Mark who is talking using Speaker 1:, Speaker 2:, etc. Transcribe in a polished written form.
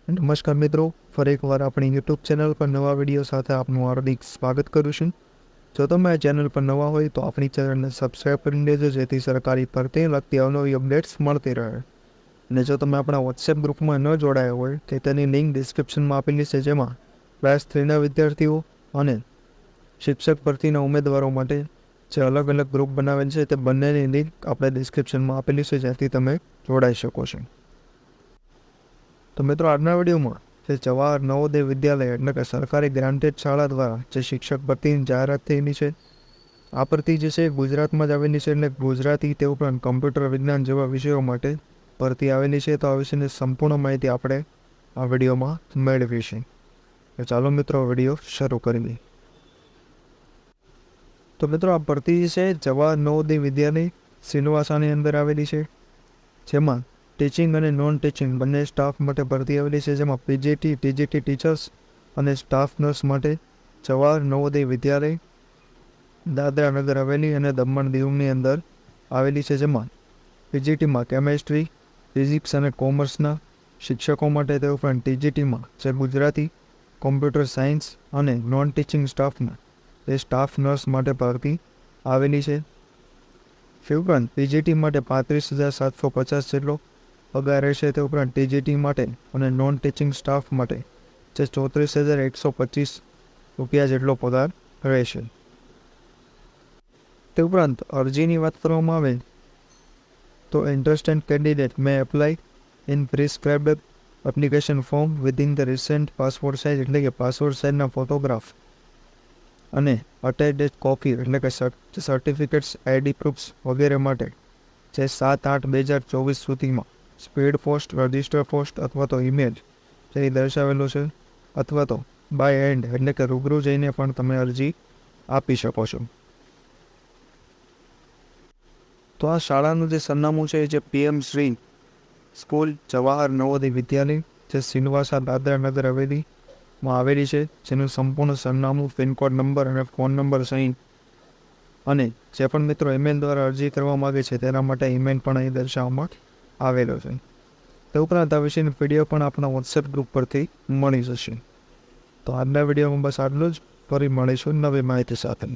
Speaker 1: નમસ્કાર મિત્રો, ફરી એકવાર આપણી યુટ્યુબ ચેનલ પર નવા વિડીયો સાથે આપનું હાર્દિક સ્વાગત કરું છું. જો તમે આ ચેનલ પર નવા હોય તો આપણી ચેનલને સબસ્ક્રાઈબ કરી લેજો, જેથી સરકારી ભરતી લગતી અવનવી અપડેટ્સ મળતી રહે. અને જો તમે આપણા વોટ્સએપ ગ્રુપમાં ન જોડાયા હોય તો તેની લિંક ડિસ્ક્રિપ્શનમાં આપેલી છે, જેમાં ક્લાસ 3ના વિદ્યાર્થીઓ અને શિક્ષક ભરતીના ઉમેદવારો માટે જે અલગ અલગ ગ્રુપ બનાવેલ છે તે બંનેની લિંક આપણે ડિસ્ક્રિપ્શનમાં આપેલી છે, જ્યાંથી તમે જોડાઈ શકો છો. તો મિત્રો, આજના વિડીયોમાં જે જવાહર નવોદય વિદ્યાલય એટલે કે સરકારી ગ્રાન્ટેડ શાળા દ્વારા જે શિક્ષક ભરતીની જાહેરાત થયેલી છે, આ ભરતી જે છે ગુજરાતમાં જ આવેલી છે. એટલે ગુજરાતી તે ઉપરાંત કમ્પ્યુટર વિજ્ઞાન જેવા વિષયો માટે ભરતી આવેલી છે. તો આ વિશેની સંપૂર્ણ માહિતી આપણે આ વિડીયોમાં મેળવીશું. તો ચાલો મિત્રો, વિડીયો શરૂ કરીએ. તો મિત્રો, આ ભરતી જે છે જવાહર નવોદય વિદ્યાલય સિલવાસાની અંદર આવેલી છે, જેમાં ટીચિંગ અને નોન ટીચિંગ બંને સ્ટાફ માટે ભરતી આવેલી છે. જેમાં પીજીટી ટીજીટી ટીચર્સ અને સ્ટાફ નર્સ માટે જવાહર નવોદય વિદ્યાલય દાદરા નગર હવેલી અને દમણ દીવની અંદર આવેલી છે. જેમાં પીજીટીમાં કેમેસ્ટ્રી, ફિઝિક્સ અને કોમર્સના શિક્ષકો માટે, તે ઉપરાંત ટીજીટીમાં જે ગુજરાતી, કોમ્પ્યુટર સાયન્સ અને નોન ટીચિંગ સ્ટાફના તે સ્ટાફ નર્સ માટે ભરતી આવેલી છે. તે ઉપરાંત પીજીટી માટે 35,750 જેટલો પગાર રહેશે. તે ઉપરાંત ટીજીટી માટે અને નોન ટીચિંગ સ્ટાફ માટે જે 34,125 રૂપિયા જેટલો પગાર રહેશે. તે ઉપરાંત અરજીની વાત કરવામાં આવે તો interested candidate may apply in prescribed application form within the recent passport size એટલે કે પાસપોર્ટ સાઇઝના ફોટોગ્રાફ અને અટેચડ કોપી એટલે કે સર્ટિફિકેટ્સ, આઈડી પ્રૂફ્સ વગેરે માટે જે 7/8/2024 સુધીમાં સ્પીડ પોસ્ટ, રજિસ્ટર પોસ્ટ અથવા તો ઈમેલ જે દર્શાવેલો છે, અથવા તો બાય હેન્ડ એટલે કે રૂબરૂ જઈને પણ તમે અરજી આપી શકો છો. તો આ શાળાનું જે સરનામું છે જે PM શ્રી સ્કૂલ જવાહર નવોદય વિદ્યાલય જે સિલવાસા દાદરા નગર હવેલીમાં આવેલી છે, જેનું સંપૂર્ણ સરનામું, પિનકોડ નંબર અને ફોન નંબર સહિત, અને જે પણ મિત્રો ઈમેલ દ્વારા અરજી કરવા માગે છે તેના માટે ઈમેલ પણ અહીં દર્શાવવામાં આવેલો છે. તે ઉપરાંત આ વિશેની પીડીએફ પણ આપણા વોટ્સએપ ગ્રુપ પરથી મળી જશે. તો આજના વિડીયોમાં બસ આટલું જ. ફરી મળીશું નવી માહિતી સાથે.